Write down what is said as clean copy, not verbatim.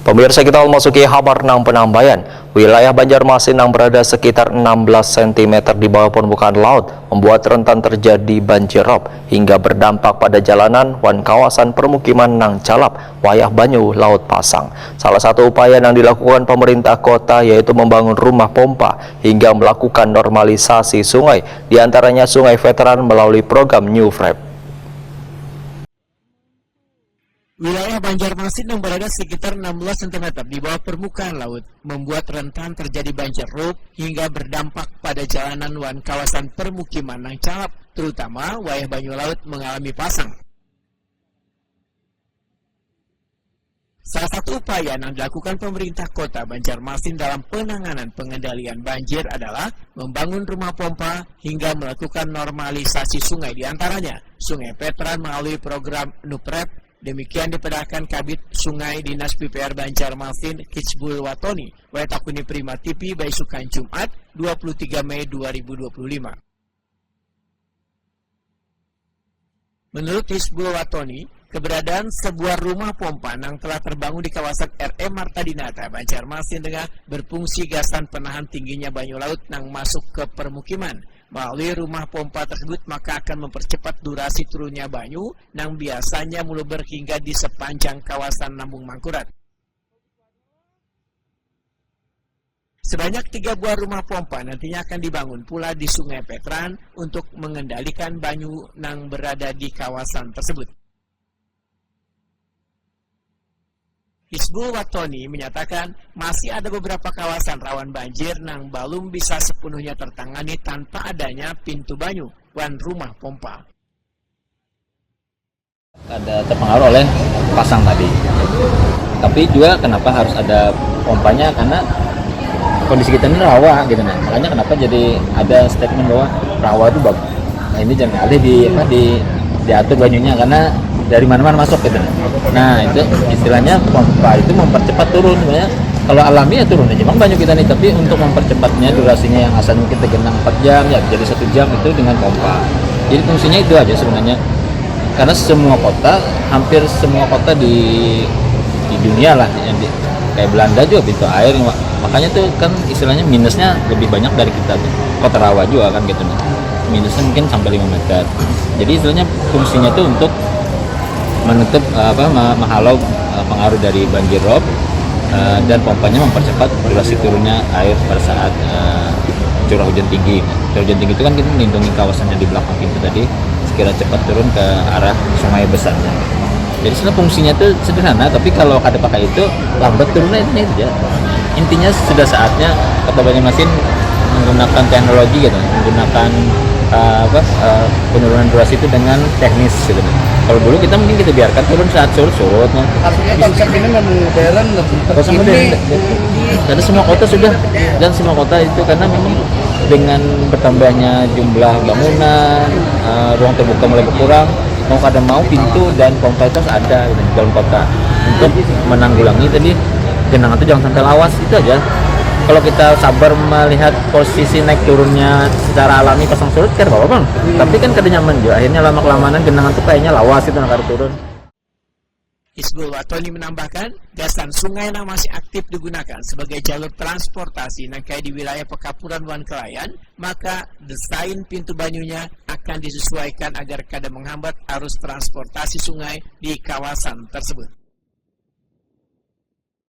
Pemirsa, kita memasuki kabar 6 penambayan. Wilayah Banjarmasin yang berada sekitar 16 cm di bawah permukaan laut membuat rentan terjadi banjir rob hingga berdampak pada jalanan wan kawasan permukiman Nang Calap, Wayah Banyu, Laut Pasang. Salah satu upaya yang dilakukan pemerintah kota yaitu membangun rumah pompa hingga melakukan normalisasi sungai, diantaranya Sungai Veteran melalui program New Frame. Wilayah Banjarmasin yang berada sekitar 16 cm di bawah permukaan laut membuat rentan terjadi banjir rob hingga berdampak pada jalanan wan kawasan permukiman Nang Calap, terutama Wayah Banyu Laut mengalami pasang. Salah satu upaya yang dilakukan pemerintah kota Banjarmasin dalam penanganan pengendalian banjir adalah membangun rumah pompa hingga melakukan normalisasi sungai, diantaranya Sungai Veteran melalui program NUPREP. Demikian dipedahkan Kabid Sungai Dinas PPR Banjarmasin Hizbul Watoni, Wetakuni Prima TV Baisukan Jumat 23 Mei 2025. Menurut Hizbul Watoni, keberadaan sebuah rumah pompa yang telah terbangun di kawasan RM Marta Dinata, Banjarmasin Tengah berfungsi gasan penahan tingginya banyu laut yang masuk ke permukiman. Melalui rumah pompa tersebut maka akan mempercepat durasi turunnya banyu yang biasanya meluber hingga di sepanjang kawasan Lambung Mangkurat. Sebanyak 3 buah rumah pompa nantinya akan dibangun pula di Sungai Veteran untuk mengendalikan banyu yang berada di kawasan tersebut. Hizbul Watoni menyatakan masih ada beberapa kawasan rawan banjir yang belum bisa sepenuhnya tertangani tanpa adanya pintu banyu wan rumah pompa. Ada terpengaruh oleh pasang tadi. Tapi juga kenapa harus ada pompanya, karena kondisi kita ini rawa gitu. Nah, makanya kenapa jadi ada statement bahwa rawa itu bagus. Nah, ini jangan diatur banyunya karena dari mana-mana masuk gitu. Nah, itu istilahnya pompa itu mempercepat turun sebenarnya. Kalau alami ya turun aja memang banyak kita nih, tapi untuk mempercepatnya durasinya yang asalnya kita genang 4 jam ya jadi 1 jam itu dengan pompa. Jadi fungsinya itu aja sebenarnya. Karena semua kota, hampir semua kota di dunia lah yang kayak Belanda juga pintu air, makanya tuh kan istilahnya minusnya lebih banyak dari kita tuh. Kota rawa juga kan gitu nih. Minusnya mungkin sampai 5 meter. Jadi istilahnya fungsinya itu untuk menutup menghalau pengaruh dari banjir rob, dan pompanya mempercepat durasi turunnya air pada saat curah hujan tinggi. Curah hujan tinggi itu kan kita melindungi kawasannya di belakang pintu tadi sekira cepat turun ke arah sungai besarnya. Jadi sebenarnya fungsinya itu sederhana, tapi kalau kada pakai itu lambat turunnya itu aja. Intinya sudah saatnya Kota Banjarmasin menggunakan teknologi gitu, menggunakan penurunan durasi itu dengan teknis gitu. Kalau dulu kita mungkin kita biarkan turun saat surut. Artinya konsep ini modern, konsep modern. Karena semua kota sudah, dan semua kota itu karena memang dengan bertambahnya jumlah bangunan, ruang terbuka mulai berkurang, mau kada mau pintu dan pompa itu harus ada gitu, di dalam kota untuk menanggulangi tadi genangan itu jangan sampai lawas, itu aja. Kalau kita sabar melihat posisi naik turunnya secara alami pasang surut kan apa-apa bang. Tapi kan kada nyaman juga. Akhirnya lama-kelamaan genangan tuh kayaknya lawas itu nakar turun. Hizbul Watoni menambahkan, gasan sungai yang masih aktif digunakan sebagai jalur transportasi yang kayak di wilayah Pekapuran Wan Kelayan, maka desain pintu banyunya akan disesuaikan agar kada menghambat arus transportasi sungai di kawasan tersebut.